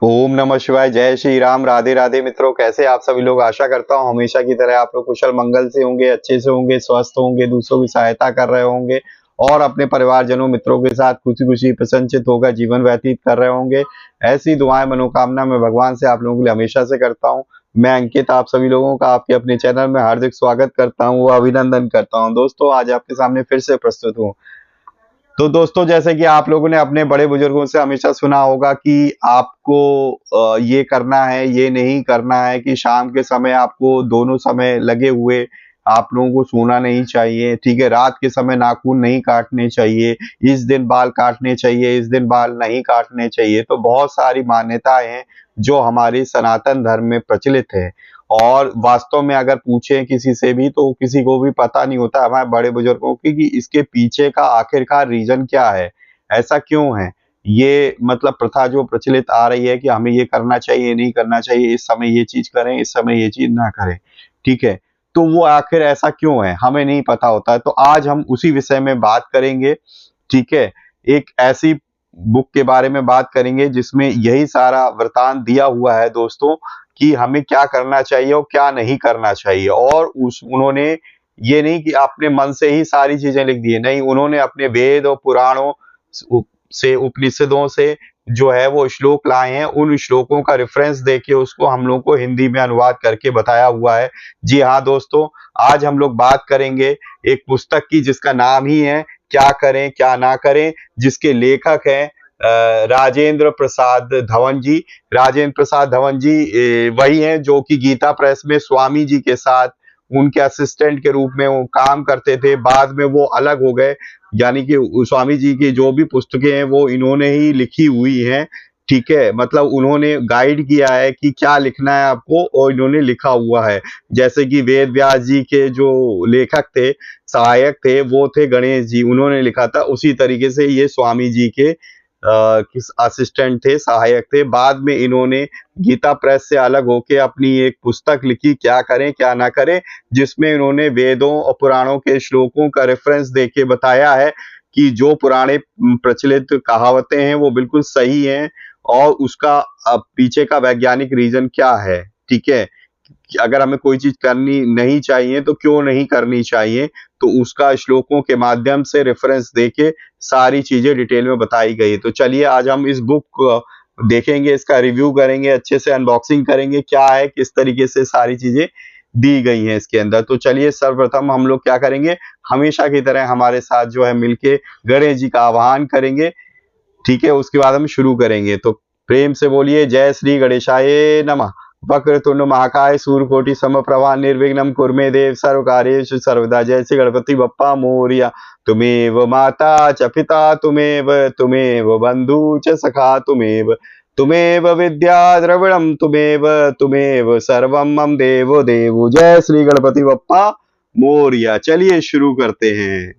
ओम नमः शिवाय। जय श्री राम। राधे राधे मित्रों, कैसे आप सभी लोग। आशा करता हूँ हमेशा की तरह आप लोग कुशल मंगल से होंगे, अच्छे से होंगे, स्वस्थ होंगे, दूसरों की सहायता कर रहे होंगे और अपने परिवारजनों मित्रों के साथ खुशी खुशी प्रसन्नचित होकर जीवन व्यतीत कर रहे होंगे। ऐसी दुआएं मनोकामना मैं भगवान से आप लोगों के लिए हमेशा से करता हूँ। मैं अंकित आप सभी लोगों का आपके अपने चैनल में हार्दिक स्वागत करता हूँ व अभिनंदन करता हूँ। दोस्तों, आज आपके सामने फिर से प्रस्तुत हूँ। तो दोस्तों, जैसे कि आप लोगों ने अपने बड़े बुजुर्गों से हमेशा सुना होगा कि आपको ये करना है, ये नहीं करना है, कि शाम के समय आपको दोनों समय लगे हुए आप लोगों को सोना नहीं चाहिए, ठीक है। रात के समय नाखून नहीं काटने चाहिए, इस दिन बाल काटने चाहिए, इस दिन बाल नहीं काटने चाहिए। तो बहुत सारी मान्यताएं हैं जो हमारे सनातन धर्म में प्रचलित है और वास्तव में अगर पूछें किसी से भी तो किसी को भी पता नहीं होता हमारे बड़े बुजुर्गों की कि इसके पीछे का आखिरकार रीजन क्या है, ऐसा क्यों है। ये मतलब प्रथा जो प्रचलित आ रही है कि हमें ये करना चाहिए, नहीं करना चाहिए, इस समय ये चीज करें, इस समय ये चीज ना करें, ठीक है। तो वो आखिर ऐसा क्यों है हमें नहीं पता होता है। तो आज हम उसी विषय में बात करेंगे, ठीक है। एक ऐसी बुक के बारे में बात करेंगे जिसमें यही सारा वृतांत दिया हुआ है दोस्तों, कि हमें क्या करना चाहिए और क्या नहीं करना चाहिए। और उस उन्होंने ये नहीं कि अपने मन से ही सारी चीजें लिख दी है, नहीं, उन्होंने अपने वेद और पुराणों से, उपनिषदों से जो है वो श्लोक लाए हैं। उन श्लोकों का रेफरेंस देके उसको हम लोग को हिंदी में अनुवाद करके बताया हुआ है। जी हाँ दोस्तों, आज हम लोग बात करेंगे एक पुस्तक की जिसका नाम ही है क्या करें क्या ना करें, जिसके लेखक हैं राजेंद्र प्रसाद धवन जी। राजेंद्र प्रसाद धवन जी वही हैं जो कि गीता प्रेस में स्वामी जी के साथ उनके असिस्टेंट के रूप में वो काम करते थे। बाद में वो अलग हो गए, यानी कि स्वामी जी की जो भी पुस्तकें हैं वो इन्होंने ही लिखी हुई हैं, ठीक है। मतलब उन्होंने गाइड किया है कि क्या लिखना है आपको और इन्होंने लिखा हुआ है। जैसे कि वेद व्यास जी के जो लेखक थे, सहायक थे, वो थे गणेश जी, उन्होंने लिखा था। उसी तरीके से ये स्वामी जी के किस असिस्टेंट थे, सहायक थे। बाद में इन्होंने गीता प्रेस से अलग होके अपनी एक पुस्तक लिखी क्या करें क्या ना करें, जिसमें इन्होंने वेदों और पुराणों के श्लोकों का रेफरेंस देके बताया है कि जो पुराने प्रचलित कहावतें हैं वो बिल्कुल सही हैं और उसका पीछे का वैज्ञानिक रीजन क्या है, ठीक है। कि अगर हमें कोई चीज करनी नहीं चाहिए तो क्यों नहीं करनी चाहिए, तो उसका श्लोकों के माध्यम से रेफरेंस देके सारी चीजें डिटेल में बताई गई। तो चलिए आज हम इस बुक को देखेंगे, इसका रिव्यू करेंगे, अच्छे से अनबॉक्सिंग करेंगे, क्या है, किस तरीके से सारी चीजें दी गई हैं इसके अंदर। तो चलिए सर्वप्रथम हम लोग क्या करेंगे, हमेशा की तरह हमारे साथ जो है मिलके गणेश जी का आह्वान करेंगे, ठीक है। उसके बाद हम शुरू करेंगे। तो प्रेम से बोलिए जय श्री गणेशाय नमः। वक्रतुंड महाकाय सूर्यकोटि समप्रभा निर्विघ्नं कुरु देव सर्वकार्येषु सर्वदा। जय श्री गणपति बप्पा मोरिया। तुमेव माता च पिता तुमेव बंधु च सखा तुमेव विद्या द्रविणं तुमेव सर्वं मम देवो देवो। जय श्री गणपति बप्पा मोरिया। चलिए शुरू करते हैं।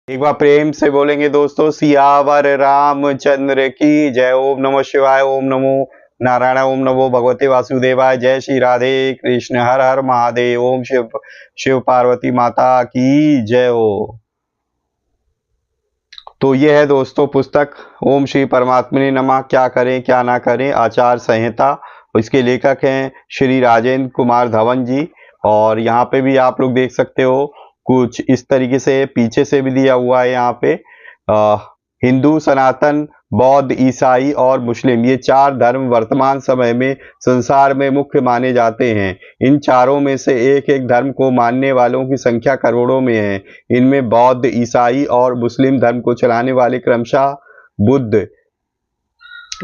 एक बार प्रेम से बोलेंगे दोस्तों, सियावर रामचंद्र की जय। ओम नमः शिवाय, ओम नमो नारायण, ओम नमो भगवते वासुदेवाय। जय श्री राधे कृष्ण, हर हर महादेव। ओम शिव शिव पार्वती माता की जय हो। तो ये है दोस्तों पुस्तक ओम श्री परमात्मने नमः, क्या करें क्या ना करें, आचार संहिता। इसके लेखक हैं श्री राजेंद्र कुमार धवन जी। और यहाँ पे भी आप लोग देख सकते हो कुछ इस तरीके से पीछे से भी दिया हुआ है। यहाँ पे हिंदू, सनातन, बौद्ध, ईसाई और मुस्लिम, ये चार धर्म वर्तमान समय में संसार में मुख्य माने जाते हैं। इन चारों में से एक एक धर्म को मानने वालों की संख्या करोड़ों में है। इनमें बौद्ध, ईसाई और मुस्लिम धर्म को चलाने वाले क्रमशः बुद्ध,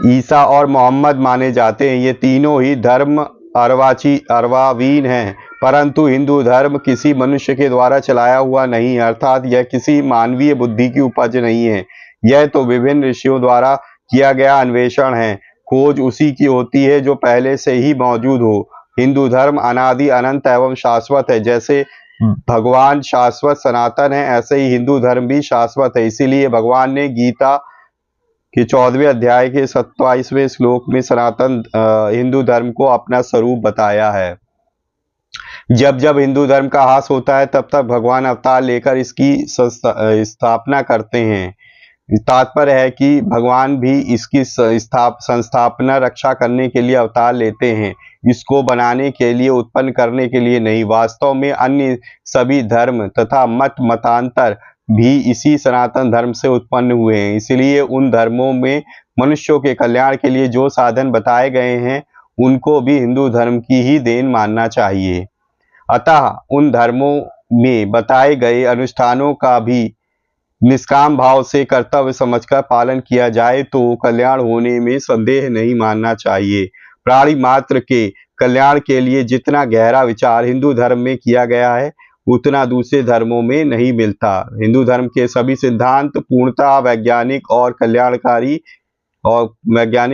ईसा और मोहम्मद माने जाते हैं। ये तीनों ही धर्म अर्वाचीन हैं, परंतु हिंदू धर्म किसी मनुष्य के द्वारा चलाया हुआ नहीं है, अर्थात यह किसी मानवीय बुद्धि की उपज नहीं है। यह तो विभिन्न ऋषियों द्वारा किया गया अन्वेषण है। खोज उसी की होती है जो पहले से ही मौजूद हो। हिंदू धर्म अनादि, अनंत एवं शाश्वत है। जैसे भगवान शाश्वत सनातन है, ऐसे ही हिंदू धर्म भी शाश्वत है। इसीलिए भगवान ने गीता कि 14वें अध्याय के 27वें श्लोक में सनातन हिंदू धर्म को अपना स्वरूप बताया है। जब जब हिंदू धर्म का ह्रास होता है तब तक भगवान अवतार लेकर इसकी स्थापना करते हैं। तात्पर्य है कि भगवान भी इसकी संस्थापना रक्षा करने के लिए अवतार लेते हैं, इसको बनाने के लिए, उत्पन्न करने के लिए नहीं। वास्तव में अन्य सभी धर्म तथा मतांतर भी इसी सनातन धर्म से उत्पन्न हुए हैं। इसलिए उन धर्मों में मनुष्यों के कल्याण के लिए जो साधन बताए गए हैं उनको भी हिंदू धर्म की ही देन मानना चाहिए। अतः उन धर्मों में बताए गए अनुष्ठानों का भी निष्काम भाव से कर्तव्य समझकर पालन किया जाए तो कल्याण होने में संदेह नहीं मानना चाहिए। प्राणी मात्र के कल्याण के लिए जितना गहरा विचार हिंदू धर्म में किया गया है उतना दूसरे धर्मों में नहीं मिलता। हिंदू धर्म के सभी सिद्धांत पूर्णतः वैज्ञानिक और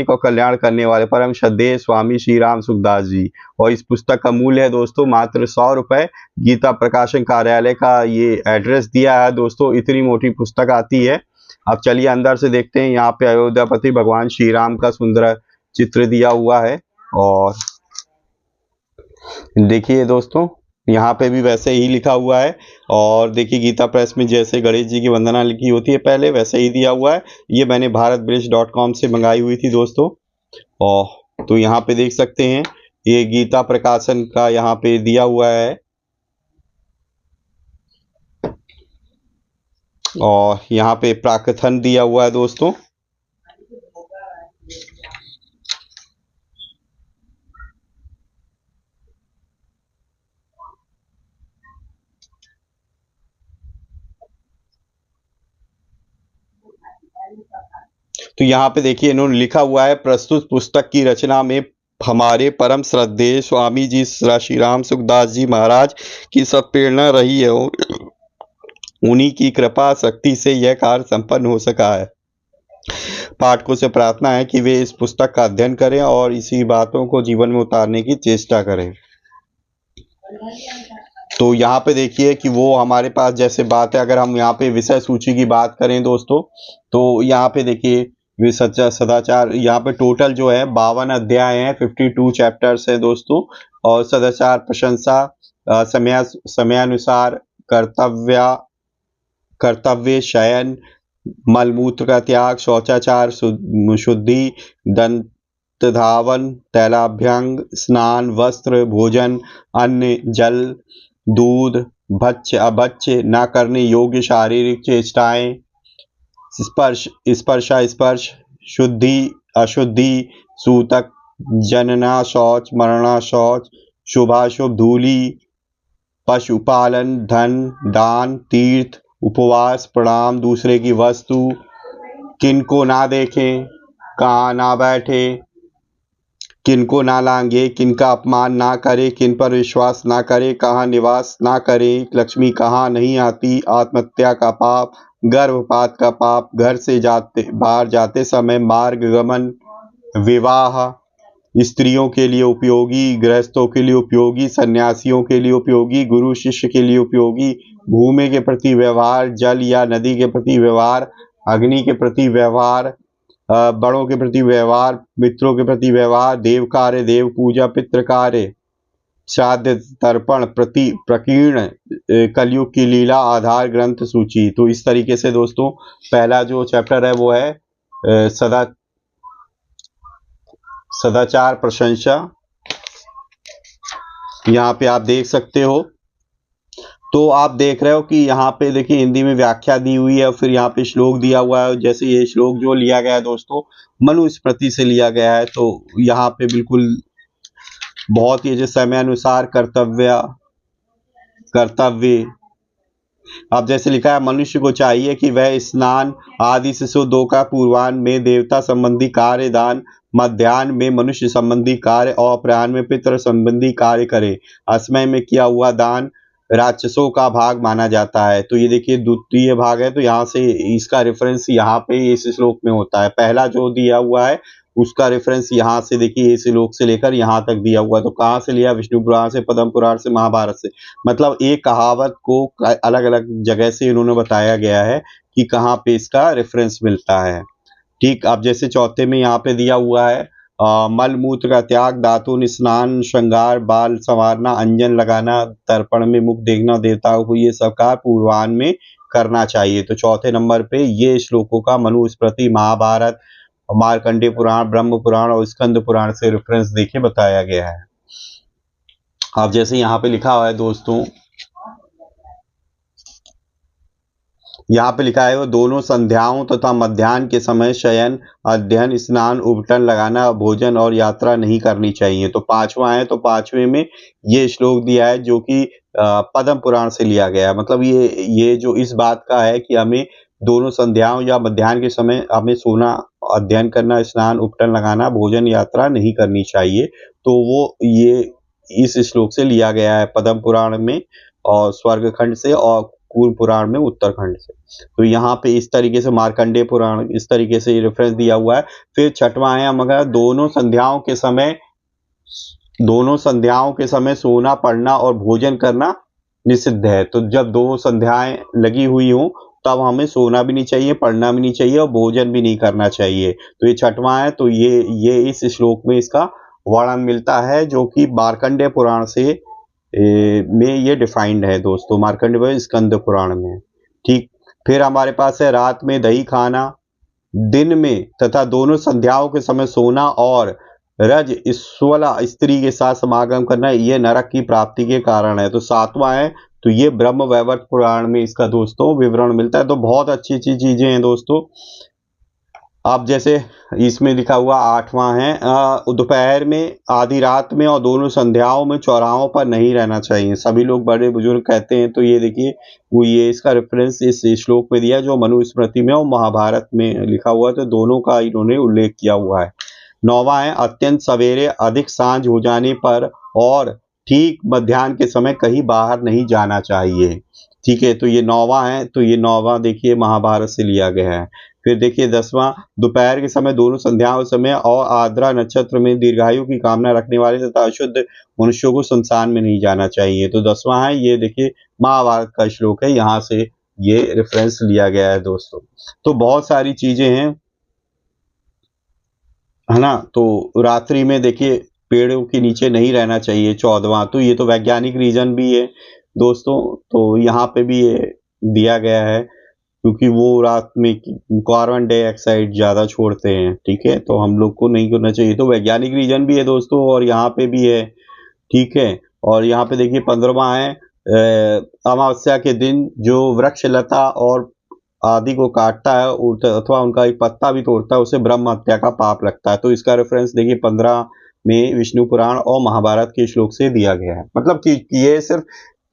कल्याण करने वाले परम श्रद्धेय स्वामी श्री राम सुखदास जी। और इस पुस्तक का मूल्य है दोस्तों मात्र 100 रुपये। गीता प्रकाशन कार्यालय का ये एड्रेस दिया है दोस्तों। इतनी मोटी पुस्तक आती है। अब चलिए अंदर से देखते हैं। यहाँ पे अयोध्यापति भगवान श्री राम का सुंदर चित्र दिया हुआ है। और देखिए दोस्तों यहाँ पे भी वैसे ही लिखा हुआ है। और देखिए गीता प्रेस में जैसे गणेश जी की वंदना लिखी होती है पहले, वैसे ही दिया हुआ है। ये मैंने भारतब्रिज.com से मंगाई हुई थी दोस्तों। और तो यहाँ पे देख सकते हैं ये गीता प्रकाशन का यहाँ पे दिया हुआ है। और यहाँ पे प्राकथन दिया हुआ है दोस्तों। तो यहाँ पे देखिए इन्होंने लिखा हुआ है, प्रस्तुत पुस्तक की रचना में हमारे परम श्रद्धेय स्वामी जी श्री राम सुखदास जी महाराज की सब प्रेरणा रही है और उन्हीं की कृपा शक्ति से यह कार्य संपन्न हो सका है। पाठकों से प्रार्थना है कि वे इस पुस्तक का अध्ययन करें और इसी बातों को जीवन में उतारने की चेष्टा करें। तो यहाँ पे देखिए कि वो हमारे पास जैसे बात है, अगर हम यहाँ पे विषय सूची की बात करें दोस्तों तो यहाँ पे देखिए वे सच्चा सदाचार, यहाँ पे टोटल जो है 52 अध्याय हैं, 52 चैप्टर्स है दोस्तों। और सदाचार, प्रशंसा, समयानुसार कर्तव्य, शयन, मलमूत्र का त्याग, शौचाचार, शुद्धि, दंत धावन, तैलाभ्यंग, स्नान, वस्त्र, भोजन, अन्न, जल, दूध, भक्ष्य अभक्ष्य न करने योग्य शारीरिक चेष्टाएं, स्पर्श, शुद्धि अशुद्धि, सूतक, जनना शौच, मरना शौच, शुभाशुभ धूलि, पशुपालन, धन दान, तीर्थ, उपवास, प्रणाम, दूसरे की वस्तु, किनको ना देखें, कहाँ ना बैठे, किनको ना लांगे, किनका अपमान ना करे, किन पर विश्वास ना करे, कहाँ निवास ना करे, लक्ष्मी कहाँ नहीं आती, आत्महत्या का पाप, गर्भपात का पाप, घर से बाहर जाते समय मार्ग गमन, विवाह, स्त्रियों के लिए उपयोगी, गृहस्थों के लिए उपयोगी, सन्यासियों के लिए उपयोगी, गुरु शिष्य के लिए उपयोगी, भूमि के प्रति व्यवहार, जल या नदी के प्रति व्यवहार, अग्नि के प्रति व्यवहार, बड़ों के प्रति व्यवहार, मित्रों के प्रति व्यवहार, देव कार्य, देव पूजा, पितृ कार्य, श्राद्ध, तर्पण, प्रकीर्ण, कलयुग की लीला, आधार ग्रंथ सूची। तो इस तरीके से दोस्तों पहला जो चैप्टर है वो है सदाचार, प्रशंसा। यहाँ पे आप देख सकते हो। तो आप देख रहे हो कि यहाँ पे देखिए हिंदी में व्याख्या दी हुई है, फिर यहाँ पे श्लोक दिया हुआ है। जैसे ये श्लोक जो लिया गया है दोस्तों मनुस्मृति से लिया गया है। तो यहाँ पे बिल्कुल बहुत ही समय अनुसार कर्तव्य अब जैसे लिखा है, मनुष्य को चाहिए कि वह स्नान आदि से शुद्ध होकर पूर्वाह्न में देवता संबंधी कार्य, दान, मध्याह्न में मनुष्य संबंधी कार्य और अपराह्न में पितृ संबंधी कार्य करे। असमय में किया हुआ दान राक्षसों का भाग माना जाता है। तो ये देखिए द्वितीय भाग है, तो यहाँ से इसका रेफरेंस यहाँ पे इस श्लोक में होता है। पहला जो दिया हुआ है उसका रेफरेंस यहाँ से देखिए इस श्लोक से लेकर यहाँ तक दिया हुआ है। तो कहाँ से लिया? विष्णु पुराण से, पद्म पुराण से, महाभारत से। मतलब एक कहावत को अलग अलग जगह से इन्होंने बताया गया है कि कहाँ पे इसका रेफरेंस मिलता है। ठीक। अब जैसे चौथे में यहाँ पे दिया हुआ है मल मूत्र का त्याग, दातुन, स्नान, श्रृंगार, बाल संवारना, अंजन लगाना, तर्पण में मुख देखना, देवताओं को ये सब कार्य पूर्वाह्न में करना चाहिए। तो चौथे नंबर पे ये श्लोकों का मनुस्मृति, महाभारत, मार्कंडेय पुराण, ब्रह्म पुराण और स्कंद पुराण से रेफरेंस देखिए बताया गया है। अब जैसे यहाँ पे लिखा हुआ है दोस्तों, यहाँ पे लिखा है वो दोनों संध्याओं तथा मध्याह्न के समय शयन, अध्ययन, स्नान, उबटन लगाना, भोजन और यात्रा नहीं करनी चाहिए। तो पांचवा है, तो पांचवे में ये श्लोक दिया है जो कि पद्म पुराण से लिया गया है। मतलब ये जो इस बात का है कि हमें दोनों संध्याओं या मध्याह्न के समय हमें सोना, अध्ययन करना, स्नान, उपटन लगाना, भोजन, यात्रा नहीं करनी चाहिए। तो वो ये इस श्लोक से लिया गया है पद्म पुराण में और स्वर्गखंड से, और कूर्म पुराण में उत्तरखंड से। तो यहाँ पे इस तरीके से मार्कंडेय पुराण इस तरीके से रेफरेंस दिया हुआ है। फिर छठवां है, हम अगर दोनों संध्याओं के समय सोना, पढ़ना और भोजन करना निषिद्ध है। तो जब दो संध्याएं लगी हुई हों तब हमें सोना भी नहीं चाहिए, पढ़ना भी नहीं चाहिए और भोजन भी नहीं करना चाहिए। तो ये छठवां है। तो ये इस श्लोक में इसका वर्णन मिलता है जो कि मार्कंडेय पुराण से में ये डिफाइंड है दोस्तों, मार्कंडेय स्कंद पुराण में। ठीक। फिर हमारे पास है रात में दही खाना, दिन में तथा दोनों संध्याओं के समय सोना और रज स्वला स्त्री के साथ समागम करना, यह नरक की प्राप्ति के कारण है। तो सातवां है, तो ये ब्रह्म वैवर्त पुराण में इसका दोस्तों विवरण मिलता है। तो बहुत अच्छी अच्छी चीजें हैं दोस्तों। अब जैसे इसमें लिखा हुआ आठवां है, दोपहर में, आधी रात में और दोनों संध्याओं में चौराहों पर नहीं रहना चाहिए। सभी लोग बड़े बुजुर्ग कहते हैं। तो ये देखिए वो ये इसका रेफरेंस इस श्लोक में दिया जो मनुस्मृति में और महाभारत में लिखा हुआ है। तो दोनों का इन्होंने उल्लेख किया हुआ है। नौवां है, अत्यंत सवेरे अधिक सांझ हो जाने पर और ठीक मध्याह्न के समय कहीं बाहर नहीं जाना चाहिए। ठीक है। तो ये नौवां है। तो ये नौवां देखिए महाभारत से लिया गया है। फिर देखिए 10वां, दोपहर के समय दोनों संध्याओं समय और आर्द्रा नक्षत्र में दीर्घायु की कामना रखने वाले तथा अशुद्ध मनुष्यों को शमशान में नहीं जाना चाहिए। तो 10वां है, ये देखिए महाभारत का श्लोक है, यहाँ से ये रेफरेंस लिया गया है दोस्तों। तो बहुत सारी चीजें हैं, है ना। तो रात्रि में देखिए पेड़ों के नीचे नहीं रहना चाहिए। 14वां, तो ये तो वैज्ञानिक रीजन भी है दोस्तों। तो यहाँ पे भी ये दिया गया है क्योंकि वो रात में कार्बन डाइऑक्साइड ज्यादा छोड़ते हैं। ठीक है। तो हम लोग को नहीं करना चाहिए। तो वैज्ञानिक रीजन भी है दोस्तों और यहाँ पे भी है। ठीक है। और यहाँ पे देखिए 15वां है, अमावस्या के दिन जो वृक्ष लता और आदि को काटता है अथवा उनका एक पत्ता भी तोड़ता है, उसे ब्रह्म हत्या का पाप लगता है। तो इसका रेफरेंस देखिए 15 में विष्णु पुराण और महाभारत के श्लोक से दिया गया है। मतलब कि ये सिर्फ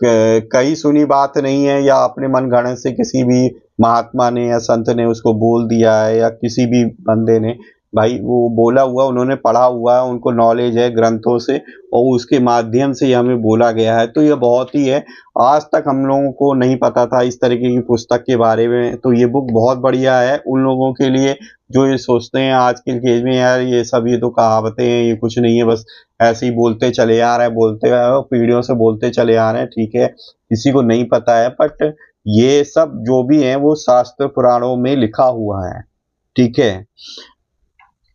कहीं सुनी बात नहीं है या अपने मन गढ़ंत से किसी भी महात्मा ने या संत ने उसको बोल दिया है या किसी भी बंदे ने, भाई वो बोला हुआ, उन्होंने पढ़ा हुआ है, उनको नॉलेज है ग्रंथों से और उसके माध्यम से हमें बोला गया है। तो ये बहुत ही है, आज तक हम लोगों को नहीं पता था इस तरीके की पुस्तक के बारे में। तो ये बुक बहुत बढ़िया है उन लोगों के लिए जो ये सोचते हैं आज के केज में यार ये सब ये तो कहावतें हैं, ये कुछ नहीं है, बस ऐसे ही बोलते चले आ रहे हैं, बोलते पीढ़ियों से बोलते चले आ रहे हैं। ठीक है। किसी को नहीं पता है, बट ये सब जो भी है वो शास्त्र पुराणों में लिखा हुआ है। ठीक है।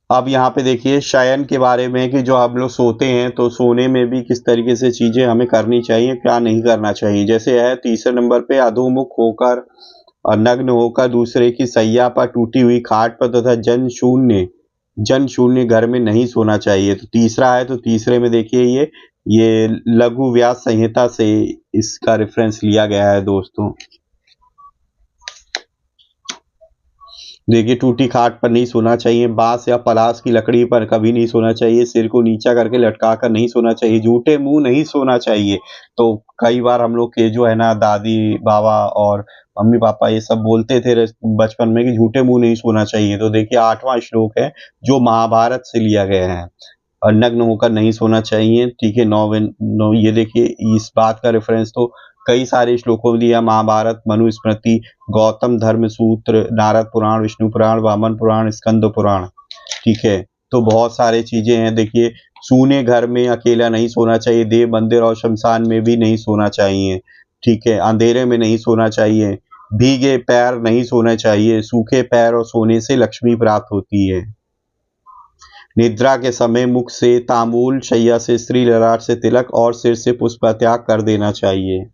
अब यहाँ पे देखिए शयन के बारे में कि जो हम लोग सोते हैं तो सोने में भी किस तरीके से चीजें हमें करनी चाहिए, क्या नहीं करना चाहिए। जैसे है तीसरे नंबर पे, अधोमुख होकर और नग्न होकर दूसरे की सैया पर, टूटी हुई खाट पर तथा जन शून्य घर में नहीं सोना चाहिए। तो तीसरा है, तो तीसरे में देखिए ये लघु व्यास संहिता से इसका रेफरेंस लिया गया है दोस्तों। देखिए टूटी खाट पर नहीं सोना चाहिए, बांस या पलाश की लकड़ी पर कभी नहीं सोना चाहिए, सिर को नीचा करके लटका कर नहीं सोना चाहिए, झूठे मुंह नहीं सोना चाहिए। तो कई बार हम लोग के जो है ना दादी बाबा और मम्मी पापा ये सब बोलते थे बचपन में कि झूठे मुंह नहीं सोना चाहिए। तो देखिए 8वां श्लोक है जो महाभारत से लिया गया है, और नग्न होकर नहीं सोना चाहिए। ठीक है। 9 ये देखिए इस बात का रेफरेंस तो कई सारे श्लोकों में दिया, महाभारत, मनुस्मृति, गौतम धर्म सूत्र, नारद पुराण, विष्णु पुराण, वामन पुराण, स्कंद पुराण। ठीक है। तो बहुत सारे चीजें हैं। देखिए सूने घर में अकेला नहीं सोना चाहिए, देव मंदिर और शमशान में भी नहीं सोना चाहिए। ठीक है। अंधेरे में नहीं सोना चाहिए, भीगे पैर नहीं सोना चाहिए, सूखे पैर और सोने से लक्ष्मी प्राप्त होती है। निद्रा के समय मुख से तांबूल, शैया से स्त्री ललाट से तिलक और सिर से पुष्प त्याग कर देना चाहिए।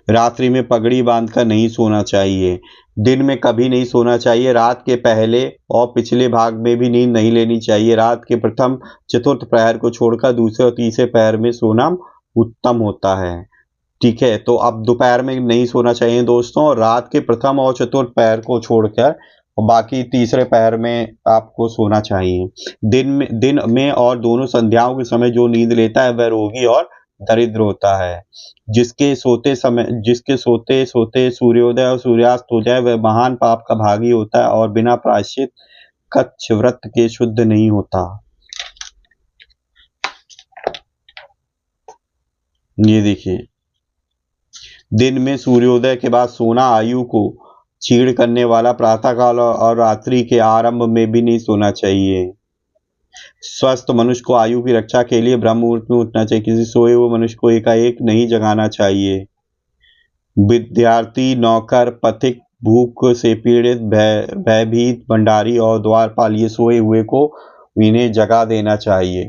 रात्रि में पगड़ी बांधकर नहीं सोना चाहिए। दिन में कभी नहीं सोना चाहिए। रात के पहले और पिछले भाग में भी नींद नहीं लेनी चाहिए। रात के प्रथम चतुर्थ प्रहर को छोड़कर दूसरे और तीसरे प्रहर में सोना उत्तम होता है। ठीक है, तो अब दोपहर में नहीं सोना चाहिए दोस्तों। रात के प्रथम और चतुर्थ पहर को छोड़कर और बाकी तीसरे पहर में आपको सोना चाहिए। दिन में और दोनों संध्याओं के समय जो नींद लेता है वह रोगी और दरिद्र होता है। जिसके सोते सोते सूर्योदय और सूर्यास्त हो जाए वह महान पाप का भागी होता है और बिना प्रायश्चित कच्छ व्रत के शुद्ध नहीं होता। ये देखिए, दिन में सूर्योदय के बाद सोना आयु को क्षीण करने वाला, प्रातःकाल और रात्रि के आरंभ में भी नहीं सोना चाहिए। स्वस्थ मनुष्य को आयु की रक्षा के लिए ब्रह्म मुहूर्त में उठना चाहिए। किसी सोए हुए मनुष्य को एकाएक नहीं जगाना चाहिए। विद्यार्थी, नौकर, पथिक, भूख से पीड़ित, भयभीत, भंडारी और द्वारपाल ये सोए हुए को इन्हें जगा देना चाहिए।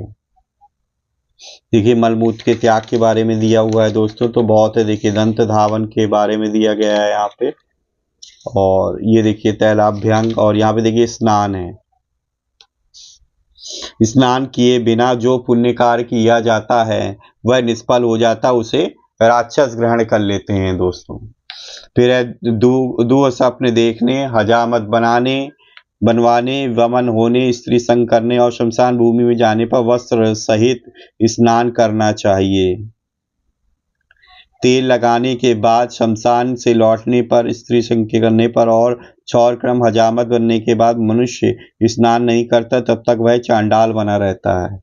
देखिए, मलमूत्र के त्याग के बारे में दिया हुआ है दोस्तों, तो बहुत है। देखिए, दंत धावन के बारे में दिया गया है यहाँ पे, और ये देखिए तैलाभ्यंग, और यहाँ पे देखिए स्नान है। स्नान किए बिना जो पुण्य कार्य किया जाता है वह निष्फल हो जाता, उसे राक्षस ग्रहण कर लेते हैं दोस्तों। फिर है दुःस्वप्न देखने, हजामत बनवाने, वमन होने, स्त्री संग करने और शमशान भूमि में जाने पर वस्त्र सहित स्नान करना चाहिए। तेल लगाने के बाद शमशान से लौटने पर, स्त्री संग करने पर और क्षौर क्रम हजामत बनने के बाद मनुष्य स्नान नहीं करता, तब तक वह चांडाल बना रहता है।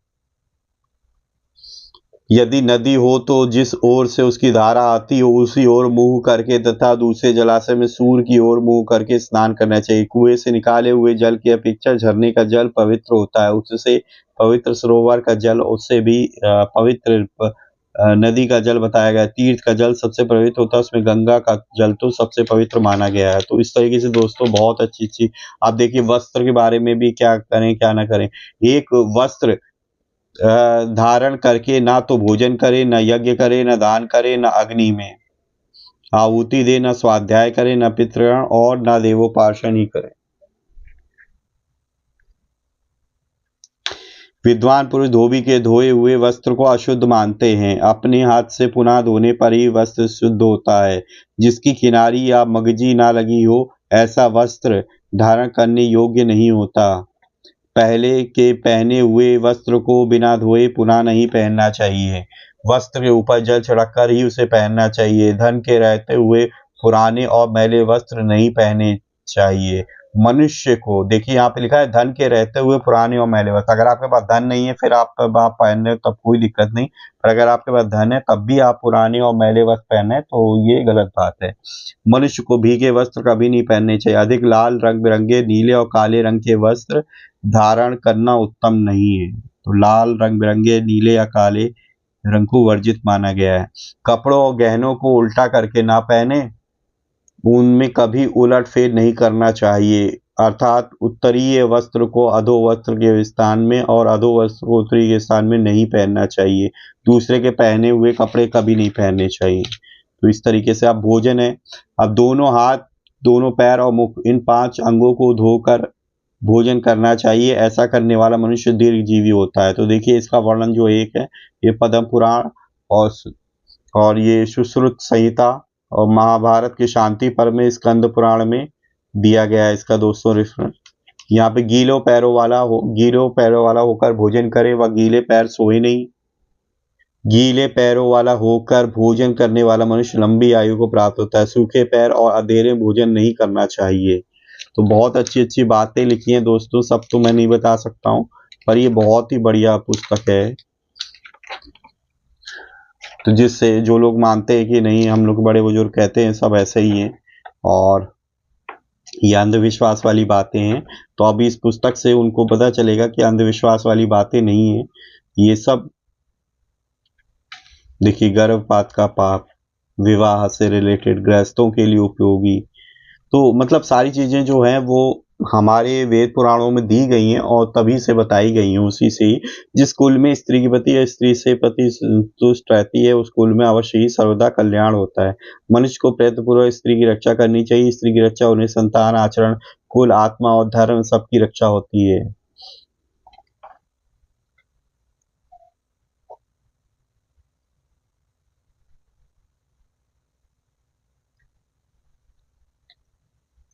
यदि नदी हो तो जिस ओर से उसकी धारा आती हो उसी ओर मुंह करके तथा दूसरे जलाशय में सूर्य की ओर मुंह करके स्नान करना चाहिए। कुएं से निकाले हुए जल की अपेक्षा झरने का जल पवित्र होता है। उससे पवित्र सरोवर का जल उससे भी पवित्र नदी का जल बताया गया है। तीर्थ का जल सबसे पवित्र होता है, उसमें गंगा का जल तो सबसे पवित्र माना गया है। तो इस तरीके से दोस्तों बहुत अच्छी आप देखिए, वस्त्र के बारे में भी क्या करें क्या ना करें। एक वस्त्र धारण करके ना तो भोजन करे, न यज्ञ करे, न दान करे, न अग्नि में आहुति दे, न स्वाध्याय करे, न पितृगण और न देवोपासन ही करे। विद्वान पुरुष धोबी के धोए हुए वस्त्र को अशुद्ध मानते हैं। अपने हाथ से पुनः धोने पर ही वस्त्र शुद्ध होता है। जिसकी किनारी या मगजी ना लगी हो ऐसा वस्त्र धारण करने योग्य नहीं होता। पहले के पहने हुए वस्त्र को बिना धोए पुनः नहीं पहनना चाहिए। वस्त्र के ऊपर जल छिड़ककर ही उसे पहनना चाहिए। धन के रहते हुए पुराने और मैले वस्त्र नहीं पहने चाहिए। मनुष्य को देखिए, यहाँ पे लिखा है धन के रहते हुए पुराने और मैले वस्त्र। अगर आपके पास धन नहीं है फिर आप पहन रहे हो तब कोई दिक्कत नहीं, पर अगर आपके पास धन है तब भी आप पुराने और मैले वस्त्र पहने तो ये गलत बात है। मनुष्य को भीगे वस्त्र कभी नहीं पहनने चाहिए। अधिक लाल, रंग बिरंगे, नीले और काले रंग के वस्त्र धारण करना उत्तम नहीं है। तो लाल, रंग बिरंगे, नीले या काले रंग को वर्जित माना गया है। कपड़ों और गहनों को उल्टा करके ना पहने, उनमें कभी उलट फेर नहीं करना चाहिए। अर्थात उत्तरीय वस्त्र को अधो वस्त्र के स्थान में और अधो वस्त्र को उत्तरीय के स्थान में नहीं पहनना चाहिए। दूसरे के पहने हुए कपड़े कभी नहीं पहनने चाहिए। तो इस तरीके से अब भोजन है। अब दोनों हाथ, दोनों पैर और मुख, इन 5 अंगों को धोकर भोजन करना चाहिए। ऐसा करने वाला मनुष्य दीर्घजीवी होता है। तो देखिए, इसका वर्णन जो एक है ये पद्म पुराण और ये सुश्रुत संहिता और महाभारत के शांति पर्व में स्कंद पुराण में दिया गया है इसका दोस्तों रेफरेंस। यहाँ पे गीले पैरों वाला होकर भोजन करे व गीले पैर सोए नहीं। गीले पैरों वाला होकर भोजन करने वाला मनुष्य लंबी आयु को प्राप्त होता है। सूखे पैर और अधेरे भोजन नहीं करना चाहिए। तो बहुत अच्छी बातें लिखी हैं दोस्तों, सब तो मैं नहीं बता सकता हूँ, पर ये बहुत ही बढ़िया पुस्तक है। तो जिससे जो लोग मानते हैं कि नहीं, हम लोग बड़े बुजुर्ग कहते हैं सब ऐसे ही हैं और ये अंधविश्वास वाली बातें हैं, तो अभी इस पुस्तक से उनको पता चलेगा कि अंधविश्वास वाली बातें नहीं है ये सब। देखिए, गर्भपात का पाप, विवाह से रिलेटेड, गृहस्थों के लिए उपयोगी, तो मतलब सारी चीजें जो हैं वो हमारे वेद पुराणों में दी गई हैं और तभी से बताई गई हैं, उसी से ही। जिस कुल में स्त्री के प्रति या स्त्री से पति संतुष्ट रहती है, उस कुल में अवश्य ही सर्वदा कल्याण होता है। मनुष्य को प्रयत्नपूर्वक स्त्री की रक्षा करनी चाहिए। स्त्री की रक्षा उन्हें संतान, आचरण, कुल, आत्मा और धर्म सबकी रक्षा होती है।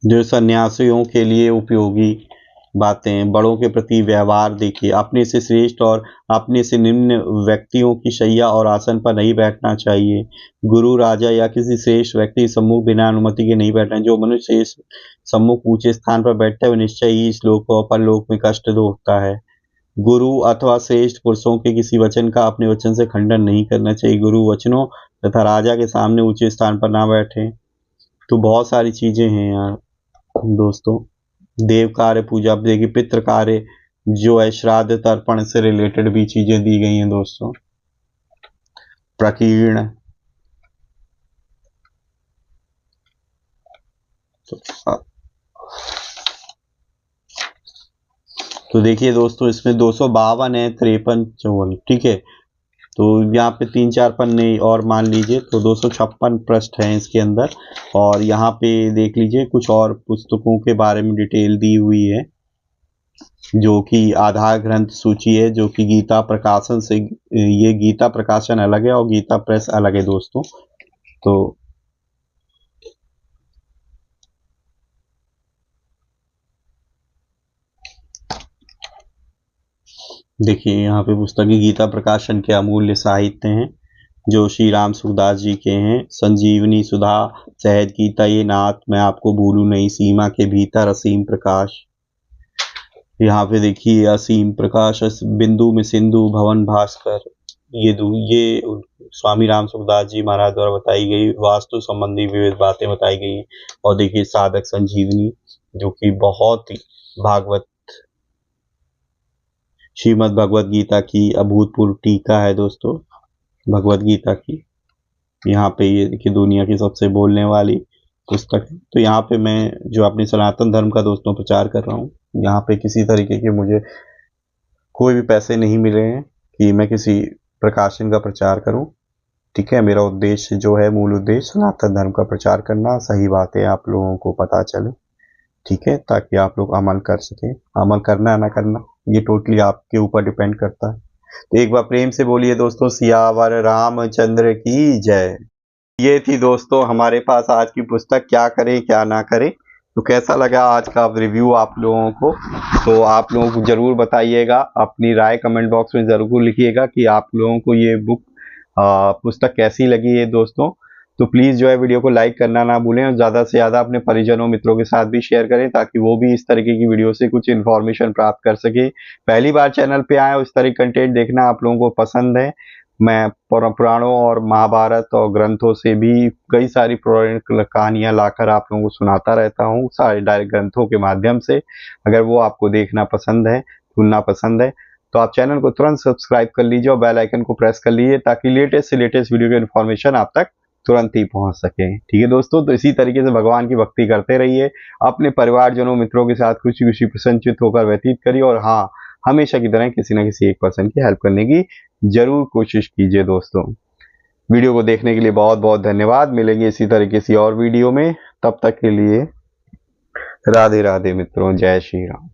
जो सन्यासियों के लिए उपयोगी बातें, बड़ों के प्रति व्यवहार देखिए, अपने से श्रेष्ठ और अपने से निम्न व्यक्तियों की शैया और आसन पर नहीं बैठना चाहिए। गुरु, राजा या किसी श्रेष्ठ व्यक्ति के सम्मुख बिना अनुमति के नहीं बैठना। जो मनुष्य इस सम्मुख ऊंचे स्थान पर बैठता है, वह निश्चय ही इस लोक और परलोक में कष्ट भोगता है। गुरु अथवा श्रेष्ठ पुरुषों के किसी वचन का अपने वचन से खंडन नहीं करना चाहिए। गुरु वचनों तथा राजा के सामने ऊंचे स्थान पर ना बैठे। तो बहुत सारी चीजें हैं यार दोस्तों। देव कार्य, पूजा, देखिए पितृ कार्य जो है, श्राद्ध तर्पण से रिलेटेड भी चीजें दी गई हैं दोस्तों। प्रकीर्ण, तो देखिए दोस्तों, इसमें 252 है, 53, 54, ठीक है। तो यहाँ पे 3-4 पन्ने और मान लीजिए, तो 256 पृष्ठ हैं इसके अंदर। और यहाँ पे देख लीजिए कुछ और पुस्तकों के बारे में डिटेल दी हुई है, जो कि आधार ग्रंथ सूची है, जो कि गीता प्रकाशन से, ये गीता प्रकाशन अलग है और गीता प्रेस अलग है दोस्तों। तो देखिए यहाँ पे पुस्तक गीता प्रकाशन के अमूल्य साहित्य हैं, जो श्री राम सुखदास जी के हैं। संजीवनी सुधा, सहज गीता ये नाथ, मैं आपको भूलूं नहीं, सीमा के भीतर असीम प्रकाश। यहाँ पे देखिए असीम प्रकाश, बिंदु में सिंधु, भवन भास्कर, ये स्वामी राम सुखदास जी महाराज द्वारा बताई गई वास्तु संबंधी विविध बातें बताई गई। और देखिए साधक संजीवनी, जो कि बहुत ही भागवत, श्रीमद् भगवत गीता की अभूतपूर्व टीका है दोस्तों, भगवत गीता की। यहाँ पे ये देखिए दुनिया की सबसे बोलने वाली पुस्तक है। तो यहाँ पे मैं जो अपने सनातन धर्म का दोस्तों प्रचार कर रहा हूँ, यहाँ पे किसी तरीके के मुझे कोई भी पैसे नहीं मिले हैं कि मैं किसी प्रकाशन का प्रचार करूं। ठीक है, मेरा उद्देश्य जो है, मूल उद्देश्य सनातन धर्म का प्रचार करना, सही बातें आप लोगों को पता चले, ठीक है, ताकि आप लोग अमल कर सकें। अमल करना है ना करना, ये टोटली आपके ऊपर डिपेंड करता है। तो एक बार प्रेम से बोलिए दोस्तों, सियावर रामचंद्र की जय। ये थी दोस्तों हमारे पास आज की पुस्तक, क्या करें क्या ना करें। तो कैसा लगा आज का रिव्यू आप लोगों को, तो आप लोगों को जरूर बताइएगा, अपनी राय कमेंट बॉक्स में जरूर लिखिएगा कि आप लोगों को ये बुक पुस्तक कैसी लगी है दोस्तों। तो प्लीज़ जो है वीडियो को लाइक करना ना भूलें और ज़्यादा से ज़्यादा अपने परिजनों मित्रों के साथ भी शेयर करें, ताकि वो भी इस तरीके की वीडियो से कुछ इन्फॉर्मेशन प्राप्त कर सके। पहली बार चैनल पे आए, उस तरह कंटेंट देखना आप लोगों को पसंद है, मैं पुराणों और महाभारत और ग्रंथों से भी कई सारी पौराणिक कहानियां लाकर आप लोगों को सुनाता रहता हूँ, सारे डायरेक्ट ग्रंथों के माध्यम से। अगर वो आपको देखना पसंद है, सुनना पसंद है, तो आप चैनल को तुरंत सब्सक्राइब कर लीजिए और बेल आइकन को प्रेस कर लीजिए, ताकि लेटेस्ट से लेटेस्ट वीडियो की इन्फॉर्मेशन आप तक तुरंत ही पहुंच सके। ठीक है दोस्तों, तो इसी तरीके से भगवान की भक्ति करते रहिए, अपने परिवारजनों मित्रों के साथ खुशी खुशी प्रसन्नचित होकर व्यतीत करिए, और हाँ, हमेशा की तरह किसी न किसी एक पर्सन की हेल्प करने की जरूर कोशिश कीजिए दोस्तों। वीडियो को देखने के लिए बहुत बहुत धन्यवाद। मिलेंगे इसी तरीके से और वीडियो में, तब तक के लिए राधे राधे मित्रों, जय श्री राम।